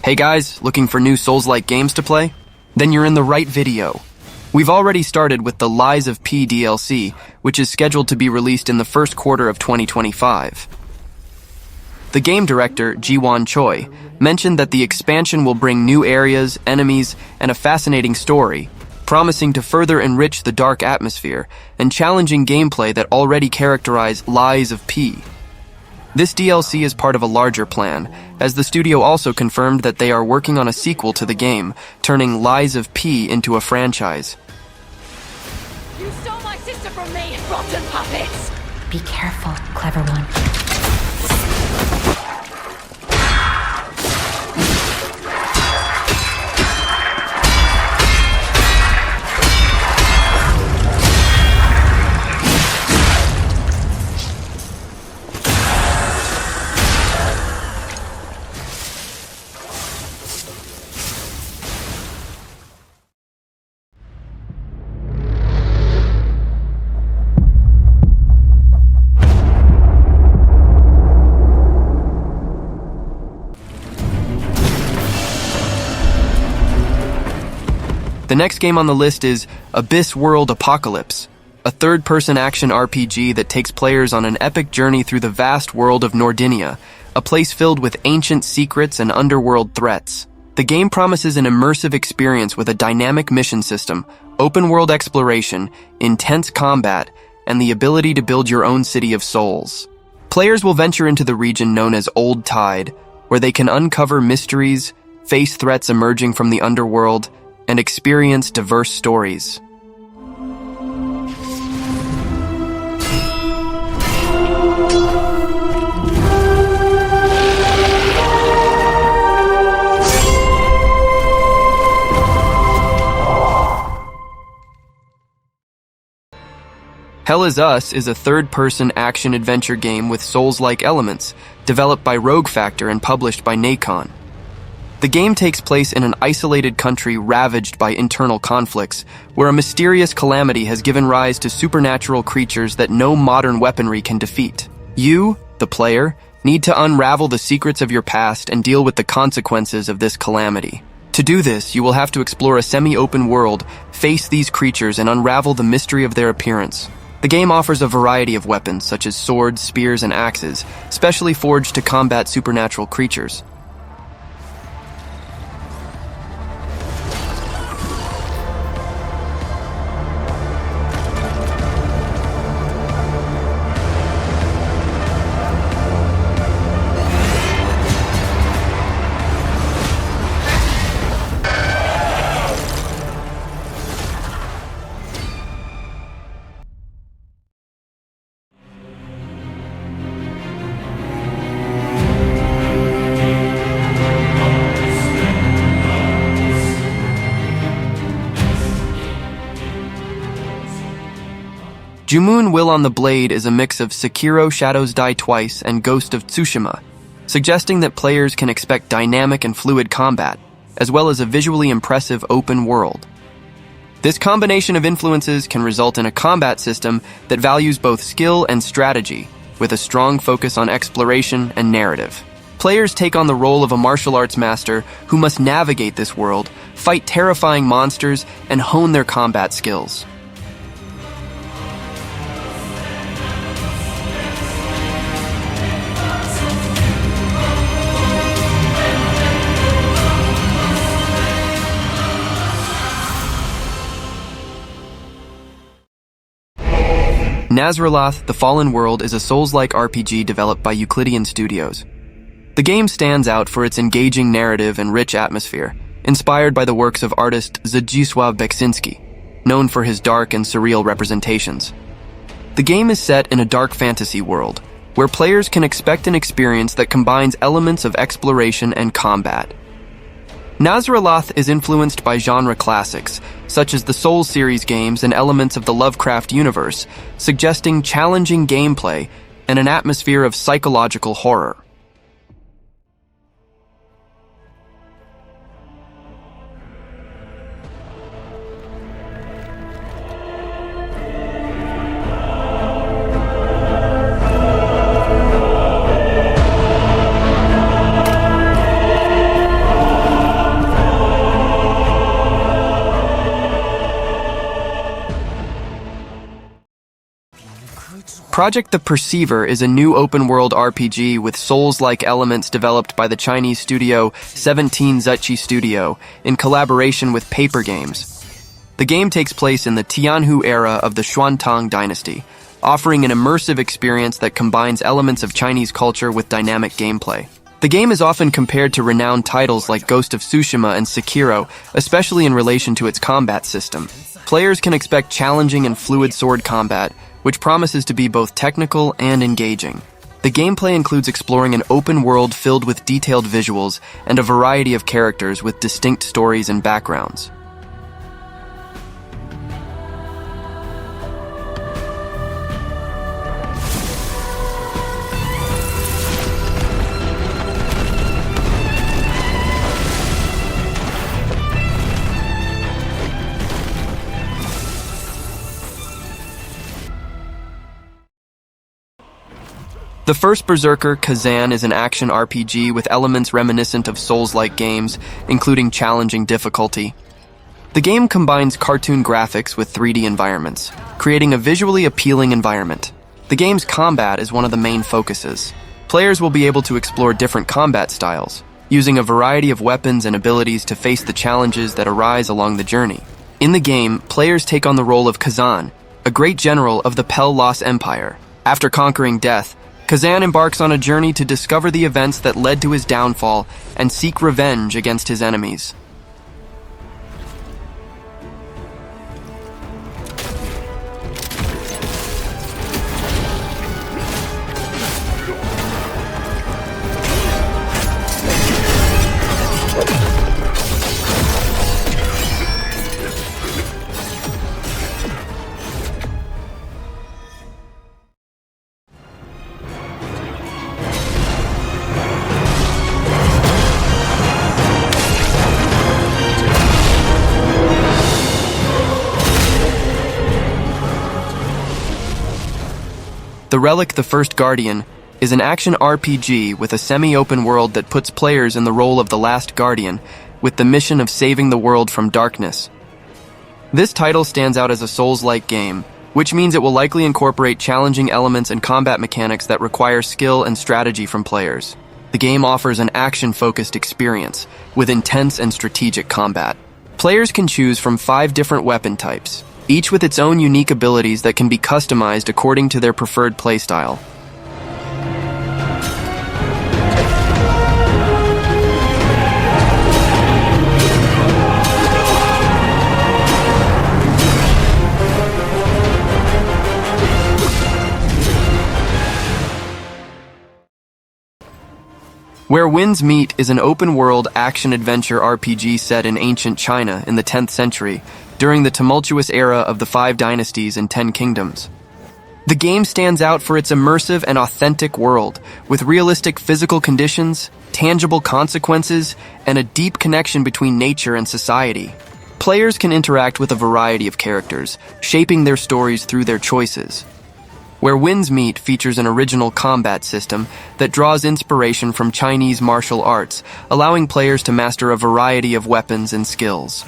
Hey guys, looking for new Souls-like games to play? Then you're in the right video. We've already started with the Lies of P DLC, which is scheduled to be released in the first quarter of 2025. The game director, Ji-won Choi, mentioned that the expansion will bring new areas, enemies, and a fascinating story, promising to further enrich the dark atmosphere and challenging gameplay that already characterize Lies of P. This DLC is part of a larger plan, as the studio also confirmed that they are working on a sequel to the game, turning Lies of P into a franchise. You stole my sister from me, rotten puppets! Be careful, clever one. The next game on the list is Abyss World Apocalypse, a third-person action RPG that takes players on an epic journey through the vast world of Nordinia, a place filled with ancient secrets and underworld threats. The game promises an immersive experience with a dynamic mission system, open-world exploration, intense combat, and the ability to build your own city of souls. Players will venture into the region known as Old Tide, where they can uncover mysteries, face threats emerging from the underworld, and experience diverse stories. Hell Is Us is a third-person action-adventure game with Souls-like elements, developed by Rogue Factor and published by Nacon. The game takes place in an isolated country ravaged by internal conflicts, where a mysterious calamity has given rise to supernatural creatures that no modern weaponry can defeat. You, the player, need to unravel the secrets of your past and deal with the consequences of this calamity. To do this, you will have to explore a semi-open world, face these creatures, and unravel the mystery of their appearance. The game offers a variety of weapons, such as swords, spears, and axes, specially forged to combat supernatural creatures. JUMUN Will on the Blade is a mix of Sekiro Shadows Die Twice and Ghost of Tsushima, suggesting that players can expect dynamic and fluid combat, as well as a visually impressive open world. This combination of influences can result in a combat system that values both skill and strategy, with a strong focus on exploration and narrative. Players take on the role of a martial arts master who must navigate this world, fight terrifying monsters, and hone their combat skills. Nazralath: The Fallen World is a Souls-like RPG developed by Euclidean Studios. The game stands out for its engaging narrative and rich atmosphere, inspired by the works of artist Zdzisław Beksinski, known for his dark and surreal representations. The game is set in a dark fantasy world, where players can expect an experience that combines elements of exploration and combat. Nazralath is influenced by genre classics, such as the Souls series games and elements of the Lovecraft universe, suggesting challenging gameplay and an atmosphere of psychological horror. Project The Perceiver is a new open-world RPG with Souls-like elements developed by the Chinese studio 17 Zuchi Studio in collaboration with Paper Games. The game takes place in the Tianhu era of the Xuantang dynasty, offering an immersive experience that combines elements of Chinese culture with dynamic gameplay. The game is often compared to renowned titles like Ghost of Tsushima and Sekiro, especially in relation to its combat system. Players can expect challenging and fluid sword combat, which promises to be both technical and engaging. The gameplay includes exploring an open world filled with detailed visuals and a variety of characters with distinct stories and backgrounds. The first Berserker, Khazan, is an action RPG with elements reminiscent of Souls-like games, including challenging difficulty. The game combines cartoon graphics with 3D environments, creating a visually appealing environment. The game's combat is one of the main focuses. Players will be able to explore different combat styles, using a variety of weapons and abilities to face the challenges that arise along the journey. In the game, players take on the role of Khazan, a great general of the Pel Lost Empire. After conquering death, Khazan embarks on a journey to discover the events that led to his downfall and seek revenge against his enemies. The Relic, the First Guardian, is an action RPG with a semi-open world that puts players in the role of the last guardian, with the mission of saving the world from darkness. This title stands out as a Souls-like game, which means it will likely incorporate challenging elements and combat mechanics that require skill and strategy from players. The game offers an action-focused experience, with intense and strategic combat. Players can choose from 5 different weapon types, each with its own unique abilities that can be customized according to their preferred playstyle. Where Winds Meet is an open-world action-adventure RPG set in ancient China in the 10th century, during the tumultuous era of the 5 dynasties and 10 kingdoms. The game stands out for its immersive and authentic world, with realistic physical conditions, tangible consequences, and a deep connection between nature and society. Players can interact with a variety of characters, shaping their stories through their choices. Where Winds Meet features an original combat system that draws inspiration from Chinese martial arts, allowing players to master a variety of weapons and skills.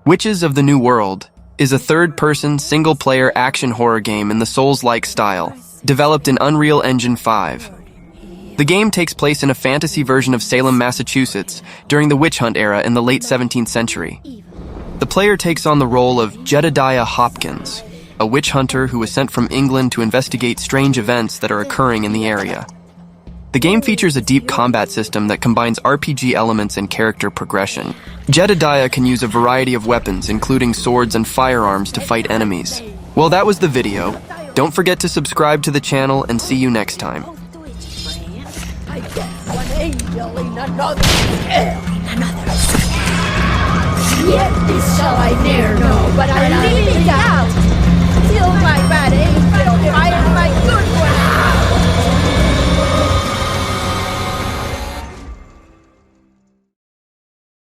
Witches of the New World is a third-person, single-player action horror game in the Souls-like style, developed in Unreal Engine 5. The game takes place in a fantasy version of Salem, Massachusetts, during the witch hunt era in the late 17th century. The player takes on the role of Jedediah Hopkins, a witch hunter who was sent from England to investigate strange events that are occurring in the area. The game features a deep combat system that combines RPG elements and character progression. Jedediah can use a variety of weapons, including swords and firearms, to fight enemies. Well, that was the video. Don't forget to subscribe to the channel and see you next time. I guess one angel in another hell in another. Yet this shall I ne'er know, but I leave it